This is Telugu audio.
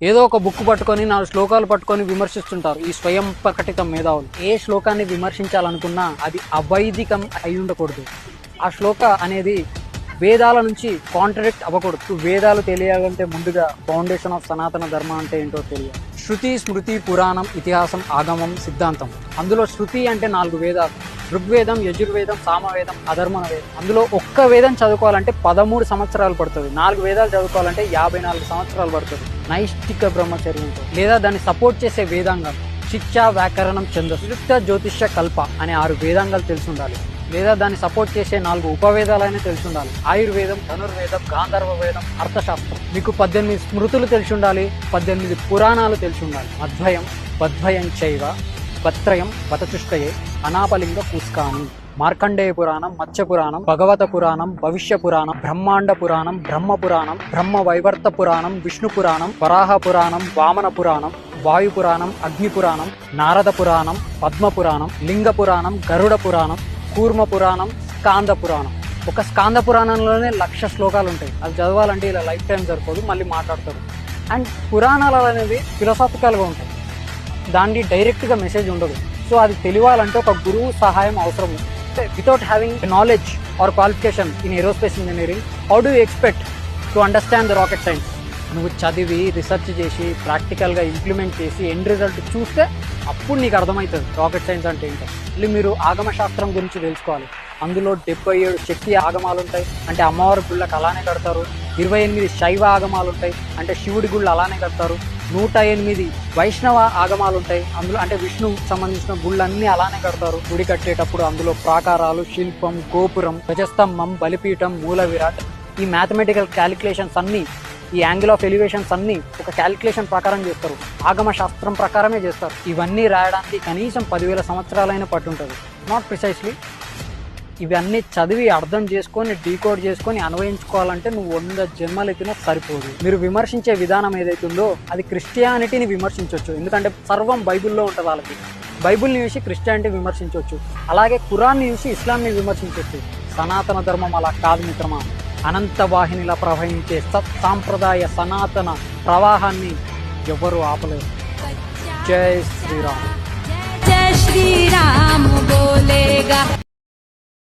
ఏదో ఒక బుక్ పట్టుకొని 4 శ్లోకాలు పట్టుకొని విమర్శిస్తుంటారు ఈ స్వయం ప్రకటిత మేధావులు. ఏ శ్లోకాన్ని విమర్శించాలనుకున్నా అది అవైదికం అయి ఉండకూడదు. ఆ శ్లోక అనేది వేదాల నుంచి కాంట్రడిక్ట్ అవ్వకూడదు. వేదాలు తెలియాలంటే ముందుగా ఫౌండేషన్ ఆఫ్ సనాతన ధర్మ అంటే ఏంటో తెలియాలి. శృతి, స్మృతి, పురాణం, ఇతిహాసం, ఆగమం, సిద్ధాంతం. అందులో శృతి అంటే 4 వేదాలు: ఋగ్వేదం, యజుర్వేదం, సామవేదం, అధర్వణ వేదం. అందులో ఒక్క వేదం చదువుకోవాలంటే 13 సంవత్సరాలు పడుతుంది. 4 వేదాలు చదువుకోవాలంటే 54 సంవత్సరాలు పడుతుంది. నైష్టిక బ్రహ్మచర్యంతో లేదా దాన్ని సపోర్ట్ చేసే వేదాంగం శిక్ష, వ్యాకరణం, ఛందస్సు, నిరుక్త, జ్యోతిష్య, కల్ప అనే 6 వేదాంగాలు తెలిసి ఉండాలి. లేదా దాన్ని సపోర్ట్ చేసే 4 ఉపవేదాలైనా తెలిసి ఉండాలి. ఆయుర్వేదం, ధనుర్వేదం, గాంధర్వ వేదం, అర్థశాస్త్రం. మీకు 18 స్మృతులు తెలిసి ఉండాలి, 18 పురాణాలు తెలిసి ఉండాలి. అద్వయం, బద్వయం చైవ, బత్రయం, బతచుష్టయే, అనాపలింగ పుష్కాని, మార్కండేయ పురాణం, మత్స్య పురాణం, భగవత పురాణం, భవిష్య పురాణం, బ్రహ్మాండ పురాణం, బ్రహ్మ పురాణం, బ్రహ్మ వైవర్త పురాణం, విష్ణు పురాణం, వరాహ పురాణం, వామన పురాణం, వాయు పురాణం, అగ్ని పురాణం, నారద పురాణం, పద్మ పురాణం, లింగ పురాణం, గరుడ పురాణం, కూర్మ పురాణం, స్కాంద పురాణం. ఒక స్కాంద పురాణంలోనే 1,00,000 శ్లోకాలు ఉంటాయి. అది చదవాలంటే ఇలా లైఫ్ టైం సరిపోదు, మళ్ళీ మాట్లాడతారు. అండ్ పురాణాలు అనేవి ఫిలాసాఫికల్గా ఉంటాయి, దాన్ని డైరెక్ట్గా మెసేజ్ ఉండదు. సో అది తెలియాలంటే ఒక గురువు సహాయం అవసరం. Without having knowledge or qualification in aerospace engineering, how do you expect to understand the rocket science? నువ్వు చదివి రీసెర్చ్ చేసి ప్రాక్టికల్గా ఇంప్లిమెంట్ చేసి ఎండ్ రిజల్ట్ చూస్తే అప్పుడు నీకు అర్థమవుతుంది రాకెట్ సైన్స్ అంటే ఏంటో. మళ్ళీ మీరు ఆగమ శాస్త్రం గురించి తెలుసుకోవాలి. అందులో 77 శక్తి ఆగమాలు ఉంటాయి, అంటే అమ్మవారి గుళ్ళకి అలానే కడతారు. 28 శైవ ఆగమాలు ఉంటాయి, అంటే శివుడి గుళ్ళు అలానే కడతారు. 108 వైష్ణవ ఆగమాలు ఉంటాయి, అందులో అంటే విష్ణువుకి సంబంధించిన గుళ్ళన్నీ అలానే కడతారు. గుడి కట్టేటప్పుడు అందులో ప్రాకారాలు, శిల్పం, గోపురం, ధ్వజస్తంభం, బలిపీఠం, మూల విరాట్, ఈ మ్యాథమెటికల్ క్యాలిక్యులేషన్స్ అన్నీ, ఈ యాంగిల్ ఆఫ్ ఎలివేషన్స్ అన్నీ ఒక క్యాలిక్యులేషన్ ప్రకారం చేస్తారు, ఆగమ శాస్త్రం ప్రకారమే చేస్తారు. ఇవన్నీ రాయడానికి కనీసం 10,000 సంవత్సరాలైనా పట్టుంటుంది. Not precisely. ఇవన్నీ చదివి అర్థం చేసుకొని డీకోడ్ చేసుకొని అన్వయించుకోవాలంటే నువ్వు 100 జన్మలు ఎత్తినా సరిపోదు. మీరు విమర్శించే విధానం ఏదైతుందో అది క్రిస్టియానిటీని విమర్శించవచ్చు, ఎందుకంటే సర్వం బైబిల్లో ఉంటుంది. వాళ్ళకి బైబిల్ని చూసి క్రిస్టియానిటీ విమర్శించవచ్చు, అలాగే ఖురాన్ని చూసి ఇస్లాంని విమర్శించవచ్చు. సనాతన ధర్మం అలా కాదు మిత్రమా. అనంత వాహినిలా ప్రవహించే సాంప్రదాయ సనాతన ప్రవాహాన్ని ఎవరు ఆపలేరు. జై శ్రీరామ్. జై శ్రీరామ్ బోలేగా.